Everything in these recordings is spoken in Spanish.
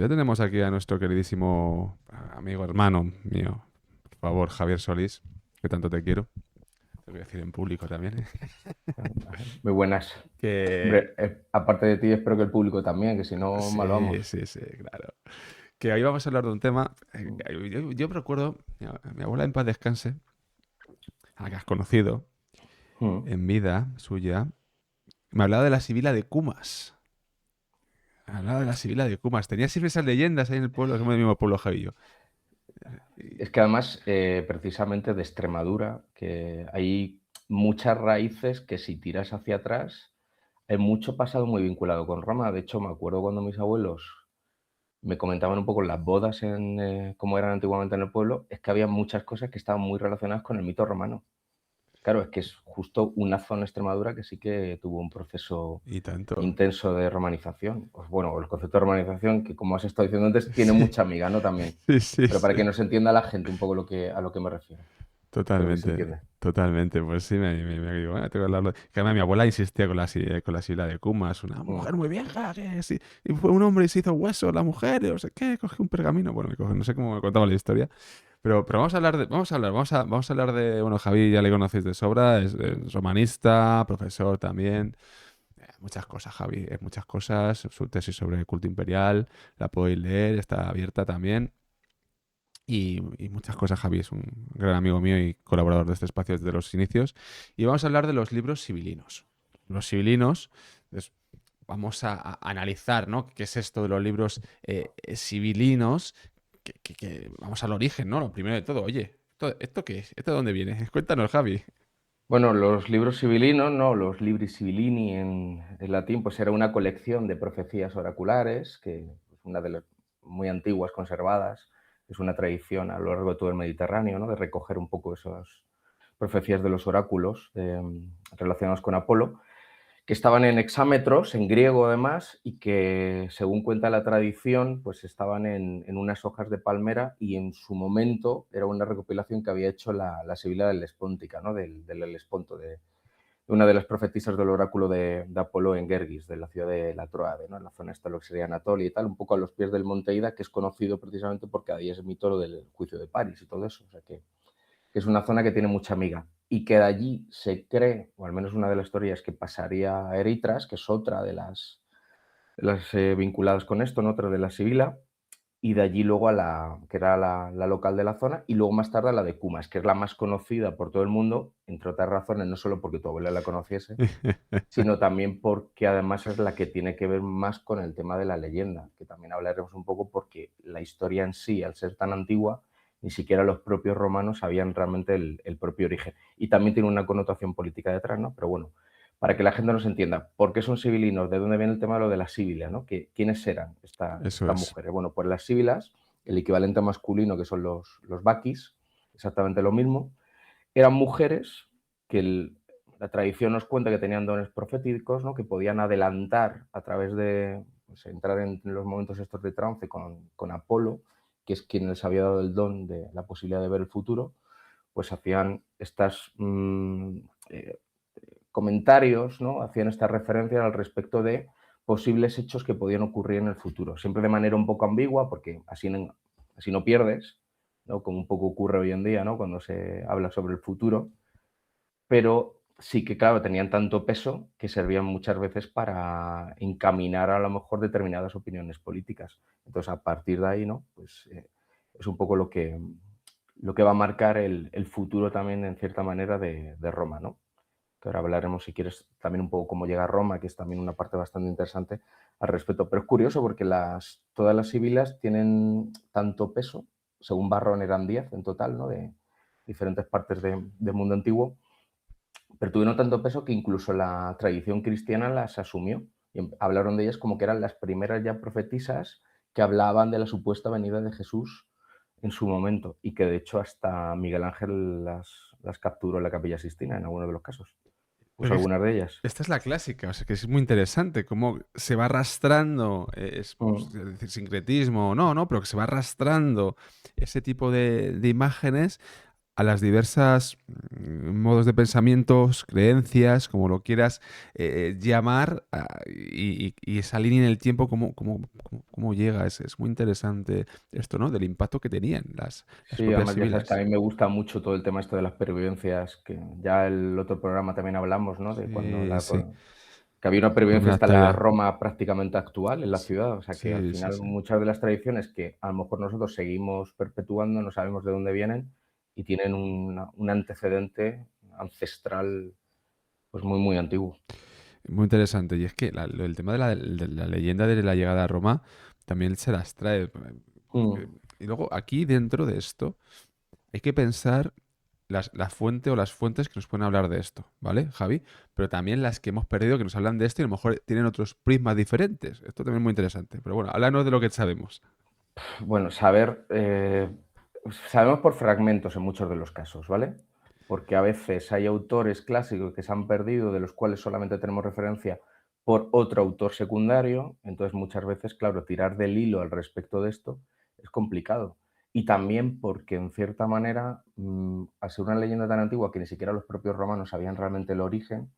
ya tenemos aquí a nuestro queridísimo amigo, hermano mío, por favor, Javier Solís, que tanto te quiero. Te voy a decir en público también, ¿eh? Muy buenas. Que Hombre, aparte de ti, espero que el público también, que si no, mal sí, vamos. sí, sí, claro. Que hoy vamos a hablar de un tema. Yo recuerdo, mi abuela en paz descanse, a la que has conocido Mm. en vida suya, me hablaba de la Sibila de Cumas. Me hablaba de la Sibila de Cumas. Tenía siempre esas leyendas ahí en el pueblo, somos del mismo pueblo, Javi y yo. Es que además, precisamente de Extremadura, que hay muchas raíces que si tiras hacia atrás, hay mucho pasado muy vinculado con Roma. De hecho, me acuerdo cuando mis abuelos me comentaban un poco las bodas cómo eran antiguamente en el pueblo, es que había muchas cosas que estaban muy relacionadas con el mito romano. Claro, es que es justo una zona Extremadura que sí que tuvo un proceso Y tanto. intenso de romanización. Pues bueno, el concepto de romanización, que como has estado diciendo antes, tiene Sí, mucha miga, ¿no? También. sí, sí, Pero para sí. que nos entienda la gente un poco a lo que me refiero. Creo que se Totalmente, entiende. totalmente. Pues sí, me digo, bueno, tengo que hablarlo. Que además mi abuela insistía con la Sibila de Cumas, una Mm. mujer muy vieja, que sí, y fue un hombre y se hizo hueso la mujer, y no sé qué, cogió un pergamino. Bueno, no sé cómo me contaba la historia. Pero vamos a hablar de, bueno, Javi ya le conocéis de sobra, es romanista, profesor también. Muchas cosas, Javi, muchas cosas. Su tesis sobre el culto imperial, la podéis leer, está abierta también. Y muchas cosas, Javi es un gran amigo mío y colaborador de este espacio desde los inicios. Y vamos a hablar de los libros sibilinos. Los sibilinos, pues, vamos a analizar, ¿no? ¿Qué es esto de los libros sibilinos? Vamos al origen, ¿no? Lo primero de todo, oye, ¿esto qué es? ¿Esto de dónde viene? Cuéntanos, Javi. Bueno, los libros sibilinos, ¿no? Los libri sibilini en latín, pues era una colección de profecías oraculares, que es una de las muy antiguas, conservadas. Es una tradición a lo largo de todo el Mediterráneo, ¿no? De recoger un poco esas profecías de los oráculos relacionados con Apolo, que estaban en hexámetros, en griego además, y que, según cuenta la tradición, pues estaban en unas hojas de palmera y en su momento era una recopilación que había hecho la Sibila del Hellespóntica, ¿no? Del Helesponto, de una de las profetisas del oráculo de Apolo en Gergis, de la ciudad de la Troade, ¿no? En la zona esta, lo que sería Anatolia y tal, un poco a los pies del monte Ida, que es conocido precisamente porque ahí es el mito del juicio de París y todo eso. O sea que es una zona que tiene mucha miga y que de allí se cree, o al menos una de las historias, que pasaría a Eritras, que es otra de las vinculadas con esto, ¿no? Otra de la Sibila, y de allí luego a la que era la local de la zona, y luego más tarde a la de Cumas, que es la más conocida por todo el mundo, entre otras razones, no solo porque tu abuela la conociese, sino también porque además es la que tiene que ver más con el tema de la leyenda, que también hablaremos un poco porque la historia en sí, al ser tan antigua, ni siquiera los propios romanos sabían realmente el propio origen. Y también tiene una connotación política detrás, ¿no? Pero bueno, para que la gente nos entienda, ¿por qué son sibilinos? ¿De dónde viene el tema de lo de la sibila, ¿no? ¿Quiénes eran Eso estas es. mujeres? Bueno, pues las síbilas, el equivalente masculino que son los baquis, exactamente lo mismo, eran mujeres que la tradición nos cuenta que tenían dones proféticos, ¿no? Que podían adelantar a través de pues, entrar en los momentos estos de trance con Apolo, que es quien les había dado el don de la posibilidad de ver el futuro, pues hacían estas eh, comentarios, ¿no? Hacían estas referencias al respecto de posibles hechos que podían ocurrir en el futuro, siempre de manera un poco ambigua, porque así no pierdes, ¿no? Como un poco ocurre hoy en día, ¿no? Cuando se habla sobre el futuro, pero sí que, claro, tenían tanto peso que servían muchas veces para encaminar a lo mejor determinadas opiniones políticas. Entonces, a partir de ahí, ¿no? Pues es un poco lo que va a marcar el futuro también, en cierta manera, de Roma, ¿no? Que ahora hablaremos, si quieres, también un poco cómo llega a Roma, que es también una parte bastante interesante al respecto. Pero es curioso porque todas las sibilas tienen tanto peso, según Varrón eran 10 en total, ¿no? De diferentes partes del mundo antiguo, pero tuvieron tanto peso que incluso la tradición cristiana las asumió. Y hablaron de ellas como que eran las primeras ya profetisas que hablaban de la supuesta venida de Jesús en su momento, y que de hecho hasta Miguel Ángel las capturó en la Capilla Sistina en algunos de los casos. Pues Porque algunas de ellas. esta es la clásica, o sea que es muy interesante cómo se va arrastrando, Mm. es decir, sincretismo o no, ¿no? Pero que se va arrastrando ese tipo de imágenes a las diversas modos de pensamientos, creencias, como lo quieras llamar, y esa línea en el tiempo, cómo llega. Es muy interesante esto, ¿no? Del impacto que tenían las Sí, propias además ya sabes que a sibilas. mí me gusta mucho todo el tema esto de las pervivencias, que ya el otro programa también hablamos, ¿no? De cuando Sí, sí. que había una Con pervivencia una hasta la talla. Roma prácticamente actual en la Sí, ciudad. O sea que al sí, sí, final sí. muchas de las tradiciones que a lo mejor nosotros seguimos perpetuando, no sabemos de dónde vienen y tienen un antecedente ancestral pues muy, muy antiguo. Muy interesante. Y es que el tema de la leyenda de la llegada a Roma también se las trae. Mm. Y luego, aquí dentro de esto, hay que pensar la fuente o las fuentes que nos pueden hablar de esto, ¿vale, Javi? Pero también las que hemos perdido que nos hablan de esto y a lo mejor tienen otros prismas diferentes. Esto también es muy interesante. Pero bueno, háblanos de lo que sabemos. Bueno, sabemos por fragmentos en muchos de los casos, ¿vale? Porque a veces hay autores clásicos que se han perdido, de los cuales solamente tenemos referencia por otro autor secundario. Entonces, muchas veces, claro, tirar del hilo al respecto de esto es complicado. Y también porque, en cierta manera, al ser una leyenda tan antigua que ni siquiera los propios romanos sabían realmente el origen,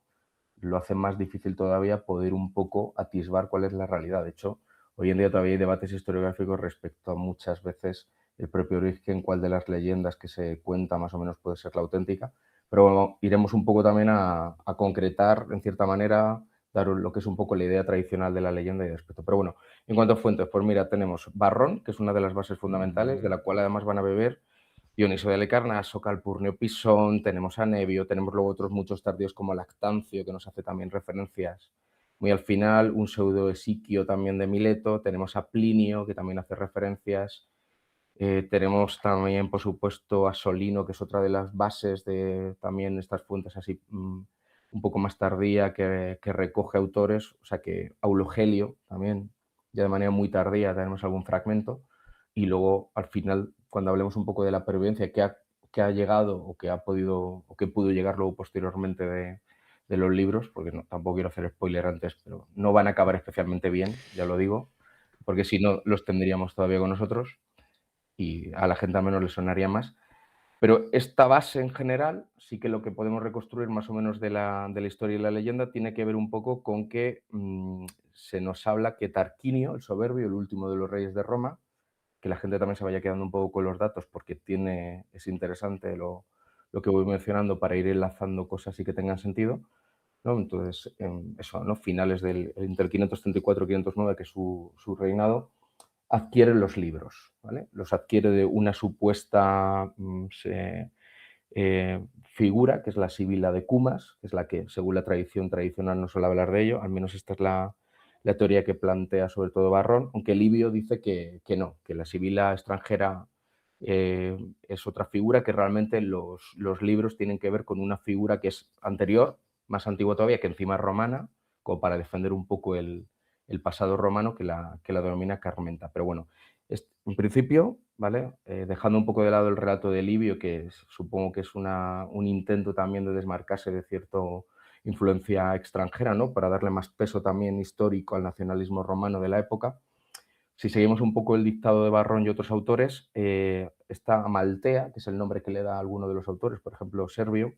lo hace más difícil todavía poder un poco atisbar cuál es la realidad. De hecho, hoy en día todavía hay debates historiográficos respecto a muchas veces el propio origen, cuál de las leyendas que se cuenta más o menos puede ser la auténtica. Pero bueno, iremos un poco también a concretar, en cierta manera, dar lo que es un poco la idea tradicional de la leyenda y de aspecto. Pero bueno, en cuanto a fuentes, pues mira, tenemos Barrón, que es una de las bases fundamentales, de Mm, la cual además van a beber Dioniso de Halicarnaso, Calpurnio Pisón, tenemos a Nevio, tenemos luego otros muchos tardíos como Lactancio, que nos hace también referencias muy al final, un pseudo Esiquio también de Mileto, tenemos a Plinio, que también hace referencias, tenemos también, por supuesto, a Solino, que es otra de las bases de también estas fuentes así un poco más tardía, que recoge autores, o sea que Aulogelio también, ya de manera muy tardía tenemos algún fragmento, y luego al final, cuando hablemos un poco de la pervivencia que ha llegado o que ha podido o que pudo llegar luego posteriormente de los libros, porque no, tampoco quiero hacer spoiler antes, pero no van a acabar especialmente bien, ya lo digo, porque si no los tendríamos todavía con nosotros y a la gente al menos le sonaría más. Pero esta base en general, sí que lo que podemos reconstruir más o menos de la historia y la leyenda tiene que ver un poco con que se nos habla que Tarquinio, el soberbio, el último de los reyes de Roma, que la gente también se vaya quedando un poco con los datos porque es interesante lo que voy mencionando para ir enlazando cosas y que tengan sentido, ¿no? Entonces, eso, ¿no? Finales entre el 534 y 509, que es su reinado, adquiere los libros, ¿vale? Los adquiere de una supuesta figura, que es la Sibila de Cumas, que es la que, según la tradición tradicional, no suele hablar de ello, al menos esta es la teoría que plantea sobre todo Barrón, aunque Livio dice que no, que la Sibila extranjera es otra figura, que realmente los libros tienen que ver con una figura que es anterior, más antigua todavía, que encima es romana, como para defender un poco el pasado romano que la denomina Carmenta. Pero bueno, en principio, ¿vale? Dejando un poco de lado el relato de Livio, supongo que es un intento también de desmarcarse de cierta influencia extranjera, ¿no? Para darle más peso también histórico al nacionalismo romano de la época. Si seguimos un poco el dictado de Barrón y otros autores, está Amaltea, que es el nombre que le da a alguno de los autores, por ejemplo, Servio,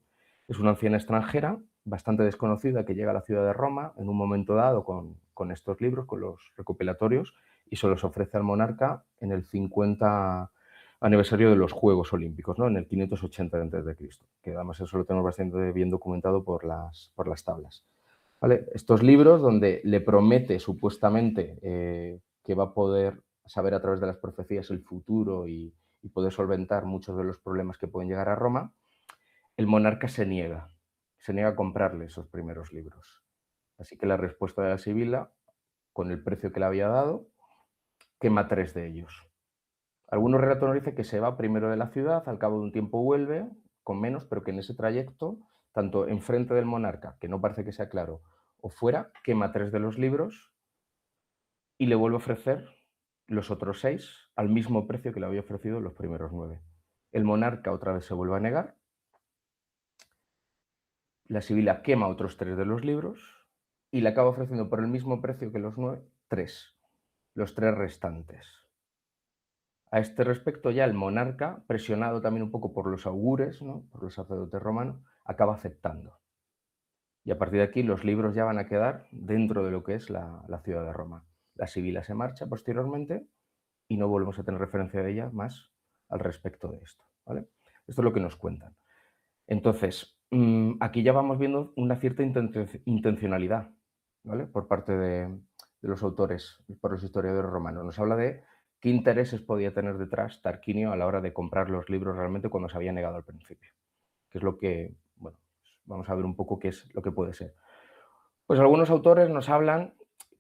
es una anciana extranjera bastante desconocida que llega a la ciudad de Roma en un momento dado con estos libros, con los recopilatorios, y se los ofrece al monarca en el 50 aniversario de los Juegos Olímpicos, ¿no? En el 580 a.C., que además eso lo tenemos bastante bien documentado por las tablas. ¿Vale? Estos libros donde le promete supuestamente que va a poder saber a través de las profecías el futuro y poder solventar muchos de los problemas que pueden llegar a Roma, el monarca se niega a comprarle esos primeros libros. Así que la respuesta de la Sibila, con el precio que le había dado, quema 3 de ellos. Algunos relatos nos dicen que se va primero de la ciudad, al cabo de un tiempo vuelve, con menos, pero que en ese trayecto, tanto enfrente del monarca, que no parece que sea claro, o fuera, quema 3 de los libros y le vuelve a ofrecer los otros 6 al mismo precio que le había ofrecido los primeros 9. El monarca otra vez se vuelve a negar, la Sibila quema otros 3 de los libros y le acaba ofreciendo por el mismo precio que los 9, 3, los 3 restantes. A este respecto, ya el monarca, presionado también un poco por los augures, ¿no? Por los sacerdotes romanos, acaba aceptando. Y a partir de aquí los libros ya van a quedar dentro de lo que es la ciudad de Roma. La Sibila se marcha posteriormente y no volvemos a tener referencia de ella más al respecto de esto, ¿vale? Esto es lo que nos cuentan. Entonces, aquí ya vamos viendo una cierta intencionalidad, ¿vale? Por parte de los autores, por los historiadores romanos. Nos habla de qué intereses podía tener detrás Tarquinio a la hora de comprar los libros realmente cuando se había negado al principio, que es lo que, bueno, vamos a ver un poco qué es lo que puede ser. Pues algunos autores nos hablan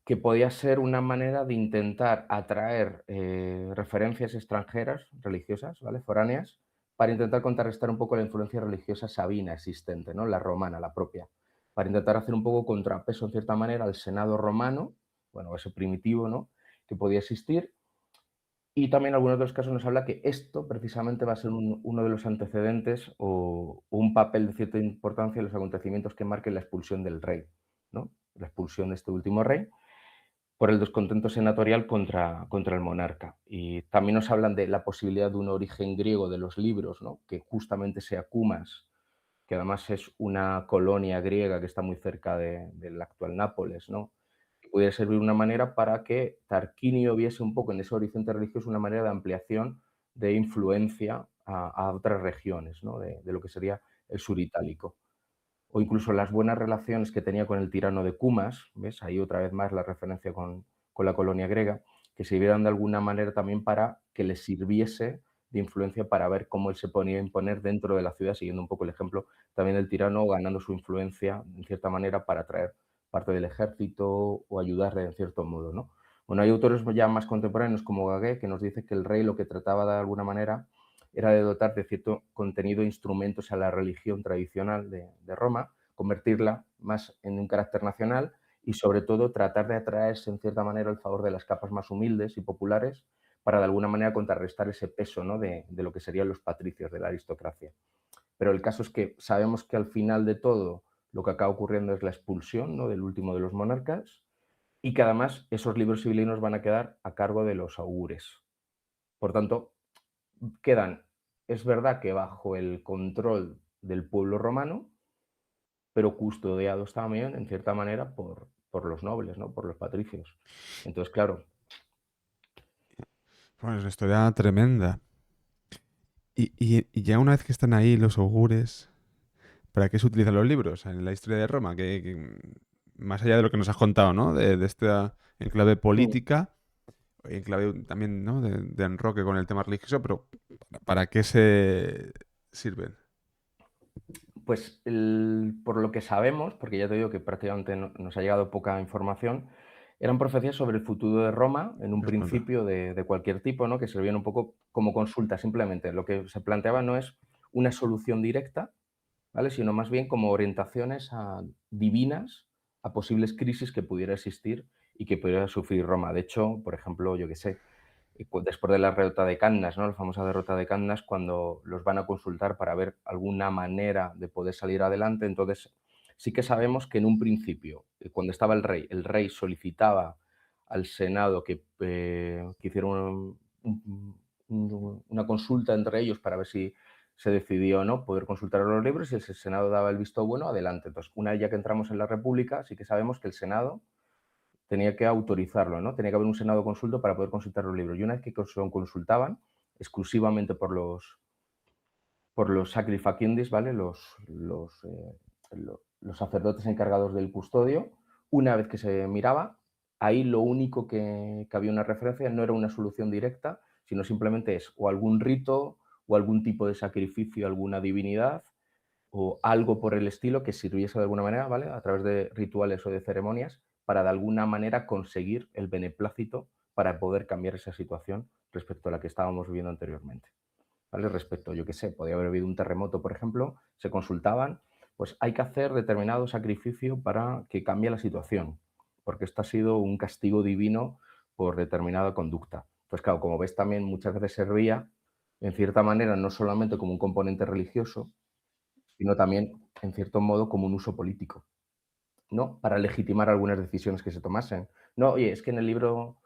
que podía ser una manera de intentar atraer referencias extranjeras, religiosas, ¿vale? Foráneas, para intentar contrarrestar un poco la influencia religiosa sabina existente, ¿no? La romana, la propia, para intentar hacer un poco contrapeso, en cierta manera, al Senado romano, bueno, ese primitivo, ¿no? Que podía existir. Y también en algunos de los casos nos habla que esto precisamente va a ser uno de los antecedentes o un papel de cierta importancia en los acontecimientos que marquen la expulsión del rey, ¿no? La expulsión de este último rey por el descontento senatorial contra el monarca. Y también nos hablan de la posibilidad de un origen griego de los libros, ¿no? Que justamente sea Cumas, que además es una colonia griega que está muy cerca del actual Nápoles, ¿no? Que pudiera servir una manera para que Tarquinio viese un poco en ese horizonte religioso una manera de ampliación de influencia a otras regiones, ¿no? De lo que sería el sur itálico. O incluso las buenas relaciones que tenía con el tirano de Cumas, ¿ves? Ahí otra vez más la referencia con la colonia griega, que sirvieran de alguna manera también para que les sirviese de influencia para ver cómo él se ponía a imponer dentro de la ciudad, siguiendo un poco el ejemplo también del tirano, ganando su influencia en cierta manera para atraer parte del ejército o ayudarle en cierto modo, ¿no? Bueno, hay autores ya más contemporáneos como Gaguet que nos dice que el rey lo que trataba de alguna manera era de dotar de cierto contenido e instrumentos a la religión tradicional de Roma, convertirla más en un carácter nacional y sobre todo tratar de atraerse en cierta manera el favor de las capas más humildes y populares para de alguna manera contrarrestar ese peso, ¿no? de lo que serían los patricios de la aristocracia. Pero el caso es que sabemos que al final de todo lo que acaba ocurriendo es la expulsión, ¿no? Del último de los monarcas y que además esos libros sibilinos van a quedar a cargo de los augures. Por tanto, quedan, es verdad que bajo el control del pueblo romano, pero custodiados también, en cierta manera, por los nobles, ¿no? Por los patricios. Entonces, claro, Bueno, es una historia tremenda. Y ya una vez que están ahí los augures, ¿para qué se utilizan los libros en la historia de Roma? Más allá de lo que nos has contado, ¿no? De esta enclave mm, política, enclave también, ¿no? De enroque con el tema religioso, pero ¿para qué se sirven? pues por lo que sabemos, porque ya te digo que prácticamente nos ha llegado poca información, eran profecías sobre el futuro de Roma, en un Nos cuenta. principio de cualquier tipo, ¿no? Que servían un poco como consulta simplemente. Lo que se planteaba no es una solución directa, ¿vale? Sino más bien como orientaciones divinas a posibles crisis que pudiera existir y que pudiera sufrir Roma. De hecho, por ejemplo, yo qué sé, después de la derrota de Cannas, ¿no? La famosa derrota de Cannas, cuando los van a consultar para ver alguna manera de poder salir adelante, entonces sí que sabemos que en un principio, cuando estaba el rey solicitaba al Senado que hiciera una consulta entre ellos para ver si se decidió o no poder consultar los libros y el Senado daba el visto bueno, adelante. Entonces, una vez ya que entramos en la República, sí que sabemos que el Senado tenía que autorizarlo, ¿no? Tenía que haber un senado consulto para poder consultar los libros. Y una vez que se consultaban, exclusivamente por los sacrificandis, ¿vale? Los sacerdotes encargados del custodio, una vez que se miraba, ahí lo único que había una referencia no era una solución directa, sino simplemente es o algún rito o algún tipo de sacrificio a alguna divinidad o algo por el estilo que sirviese de alguna manera, ¿vale? A través de rituales o de ceremonias para de alguna manera conseguir el beneplácito para poder cambiar esa situación respecto a la que estábamos viviendo anteriormente. ¿Vale? Respecto, yo qué sé, podía haber habido un terremoto, por ejemplo, se consultaban, pues hay que hacer determinado sacrificio para que cambie la situación, porque esto ha sido un castigo divino por determinada conducta. Pues claro, como ves también muchas veces servía, en cierta manera, no solamente como un componente religioso, sino también, en cierto modo, como un uso político, ¿no? Para legitimar algunas decisiones que se tomasen. No, oye, es que en el libro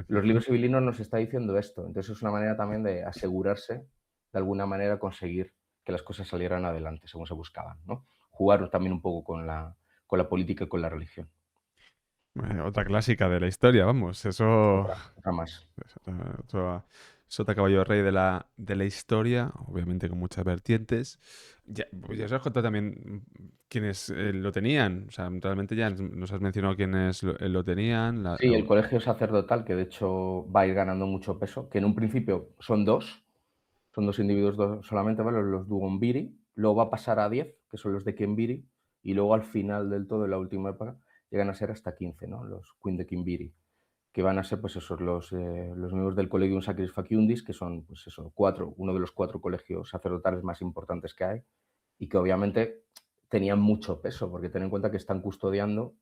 Los libros sibilinos nos está diciendo esto, entonces es una manera también de asegurarse, de alguna manera conseguir que las cosas salieran adelante según se buscaban, ¿no? Jugar también un poco con la política y con la religión. Otra clásica de la historia, vamos. Eso. Otra más. Sota Caballo Rey de la historia, obviamente con muchas vertientes. Ya, pues ya os has contado también quienes lo tenían. O sea, realmente ya nos has mencionado quienes lo tenían. Sí, el colegio sacerdotal, que de hecho va a ir ganando mucho peso, que en un principio son dos individuos solamente, ¿vale? Los Dugonbiri, luego va a pasar a 10, que son los de Kenbiri, y luego al final del todo, en la última época, llegan a ser hasta 15, ¿no? Los Queen de Kinbiri, que van a ser, pues esos, los miembros del Collegium Sacris Faciundis, que son, pues eso, uno de los 4 colegios sacerdotales más importantes que hay, y que obviamente tenían mucho peso, porque ten en cuenta que están custodiando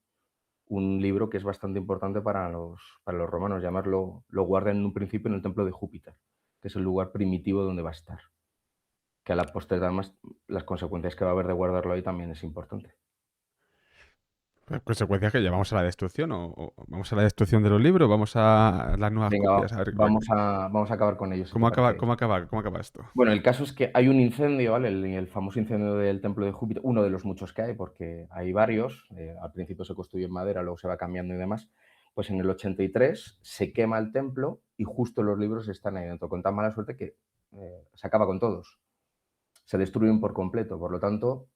un libro que es bastante importante para los romanos, llamarlo, lo guardan en un principio en el templo de Júpiter, que es el lugar primitivo donde va a estar, que a la postre además las consecuencias que va a haber de guardarlo ahí también es importante. consecuencias que llevamos a la destrucción o vamos a la destrucción de los libros, vamos a las nuevas Venga, copias. A ver, vamos a acabar con ellos, si te parece. cómo acaba esto? Bueno, el caso es que hay un incendio, ¿vale? El famoso incendio del templo de Júpiter, uno de los muchos que hay, porque hay varios, al principio se construyó en madera, luego se va cambiando y demás. Pues en el 83 se quema el templo y justo los libros están ahí dentro, con tan mala suerte que se acaba con todos, se destruyen por completo. Por lo tanto,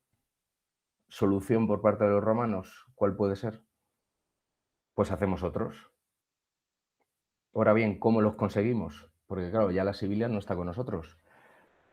solución por parte de los romanos, ¿cuál puede ser? Pues hacemos otros. Ahora bien, ¿cómo los conseguimos? Porque claro, ya la Sibilia no está con nosotros.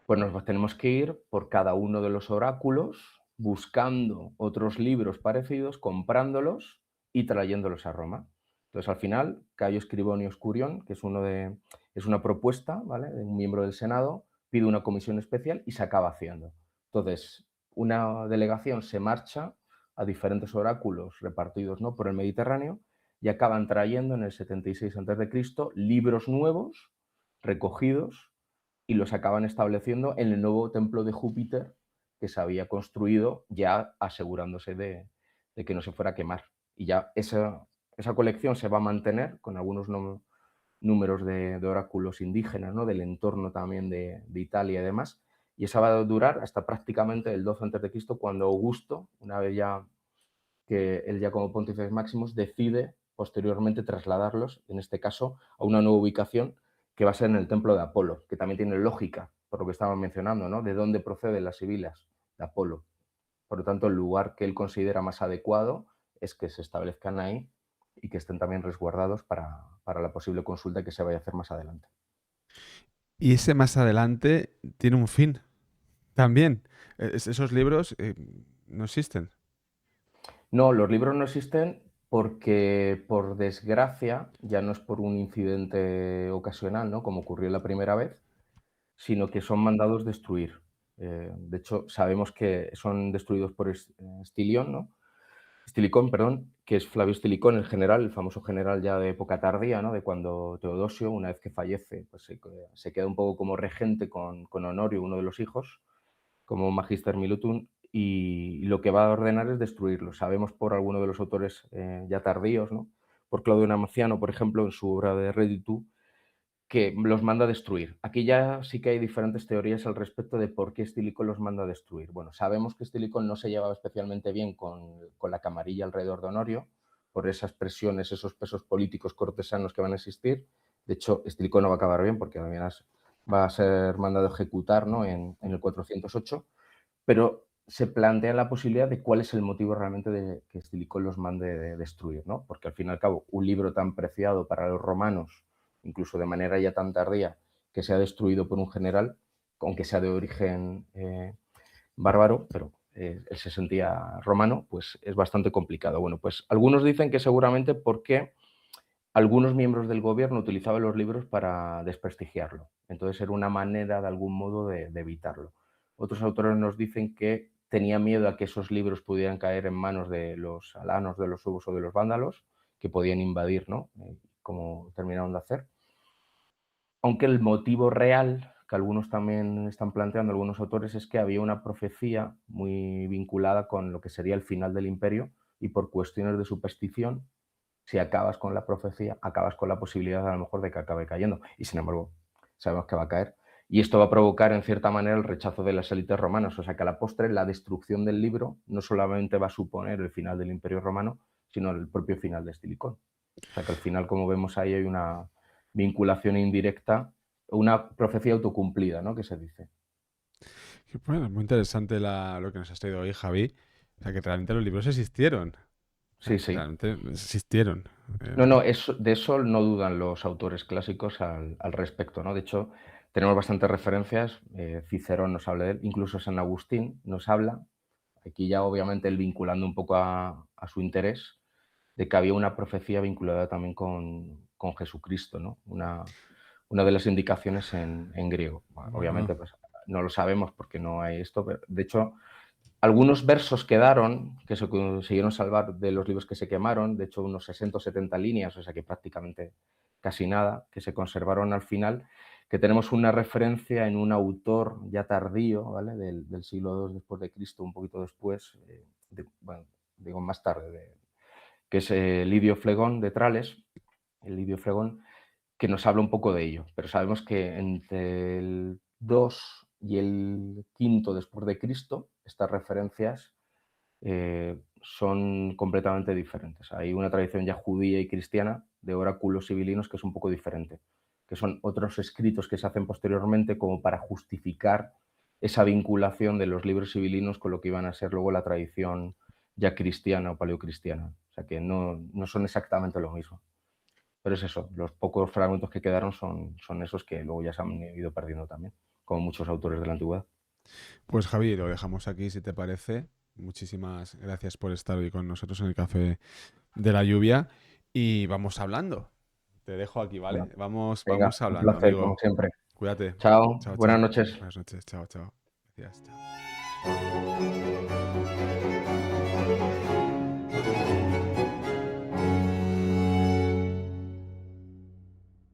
Pues nos tenemos que ir por cada uno de los oráculos, buscando otros libros parecidos, comprándolos y trayéndolos a Roma. Entonces, al final, Cayo Escribonius Curión, que es una propuesta, ¿vale?, de un miembro del Senado, pide una comisión especial y se acaba haciendo. Entonces, una delegación se marcha a diferentes oráculos repartidos, ¿no?, por el Mediterráneo y acaban trayendo en el 76 a.C. libros nuevos recogidos y los acaban estableciendo en el nuevo templo de Júpiter que se había construido, ya asegurándose de que no se fuera a quemar. Y ya esa colección se va a mantener con algunos números de oráculos indígenas, ¿no?, del entorno también de Italia y demás, y esa va a durar hasta prácticamente el 12 a.C., cuando Augusto, una vez ya que él ya como Pontífice Maximus decide posteriormente trasladarlos, en este caso, a una nueva ubicación que va a ser en el templo de Apolo, que también tiene lógica, por lo que estaban mencionando, ¿no?, de dónde proceden las sibilas, de Apolo. Por lo tanto, el lugar que él considera más adecuado es que se establezcan ahí y que estén también resguardados para la posible consulta que se vaya a hacer más adelante. Y ese más adelante tiene un fin también. Esos libros no existen. No, los libros no existen porque, por desgracia, ya no es por un incidente ocasional, ¿no?, como ocurrió la primera vez, sino que son mandados destruir. De hecho, sabemos que son destruidos por Estilión, ¿no? Estilicón, perdón, que es Flavio Estilicón, el general, el famoso general ya de época tardía, ¿no?, de cuando Teodosio, una vez que fallece, pues se queda un poco como regente con Honorio, uno de los hijos, como Magister Minutum, y lo que va a ordenar es destruirlo. Sabemos por alguno de los autores ya tardíos, ¿no?, por Claudio Namaciano, por ejemplo, en su obra de Reditu, que los manda a destruir. Aquí ya sí que hay diferentes teorías al respecto de por qué Estilicón los manda a destruir. Bueno, sabemos que Estilicón no se llevaba especialmente bien con la camarilla alrededor de Honorio, por esas presiones, esos pesos políticos cortesanos que van a existir. De hecho, Estilicón no va a acabar bien porque además va a ser mandado a ejecutar, ¿no?, en el 408, pero se plantea la posibilidad de cuál es el motivo realmente de que Estilicón los mande de destruir, ¿no? Porque al fin y al cabo, un libro tan preciado para los romanos, incluso de manera ya tan tardía, que sea destruido por un general, aunque sea de origen bárbaro, pero él se sentía romano, pues es bastante complicado. Bueno, pues algunos dicen que seguramente porque algunos miembros del gobierno utilizaban los libros para desprestigiarlo. Entonces era una manera, de algún modo, de evitarlo. Otros autores nos dicen que tenía miedo a que esos libros pudieran caer en manos de los alanos, de los subos o de los vándalos, que podían invadir, ¿no?, como terminaron de hacer. Aunque el motivo real, que algunos también están planteando, algunos autores, es que había una profecía muy vinculada con lo que sería el final del imperio y por cuestiones de superstición si acabas con la profecía, acabas con la posibilidad a lo mejor de que acabe cayendo. Y sin embargo, sabemos que va a caer. Y esto va a provocar, en cierta manera, el rechazo de las élites romanas. O sea que a la postre la destrucción del libro no solamente va a suponer el final del Imperio Romano, sino el propio final de Estilicón. O sea que al final, como vemos ahí, hay una vinculación indirecta, una profecía autocumplida, ¿no? Que se dice. Bueno, muy interesante lo que nos has traído hoy, Javi. O sea, que realmente los libros existieron. O sea, Sí, que sí. realmente existieron. No, no, de eso no dudan los autores clásicos al respecto, ¿no? De hecho, tenemos bastantes referencias, Cicerón nos habla de él, incluso San Agustín nos habla, aquí ya obviamente él vinculando un poco a su interés, de que había una profecía vinculada también con Jesucristo, ¿no? Una de las indicaciones en griego. Bueno, Bueno, obviamente, pues no lo sabemos porque no hay esto, pero de hecho algunos versos quedaron, que se consiguieron salvar de los libros que se quemaron, de hecho unos 60 o 70 líneas, o sea que prácticamente casi nada, que se conservaron al final, que tenemos una referencia en un autor ya tardío, ¿vale? Del siglo II después de Cristo, un poquito después, bueno, digo más tarde, que es Lidio Flegón de Trales, el Lidio Flegón, que nos habla un poco de ello, pero sabemos que entre el 2 y el quinto después de Cristo, estas referencias son completamente diferentes. Hay una tradición ya judía y cristiana de oráculos sibilinos que es un poco diferente, que son otros escritos que se hacen posteriormente como para justificar esa vinculación de los libros sibilinos con lo que iban a ser luego la tradición ya cristiana o paleocristiana. O sea que no son exactamente lo mismo. Pero es eso, los pocos fragmentos que quedaron son esos que luego ya se han ido perdiendo también, como muchos autores de la antigüedad. pues Javi, lo dejamos aquí si te parece. Muchísimas gracias por estar hoy con nosotros en el Café de la Lluvia y vamos hablando. Te dejo aquí, Venga, ¿vale? Vamos, venga, vamos un hablando, placer, como amigo. siempre. Cuídate. Chao, Chao, buenas chao. noches. Buenas noches. Chao, chao. Gracias. Chao.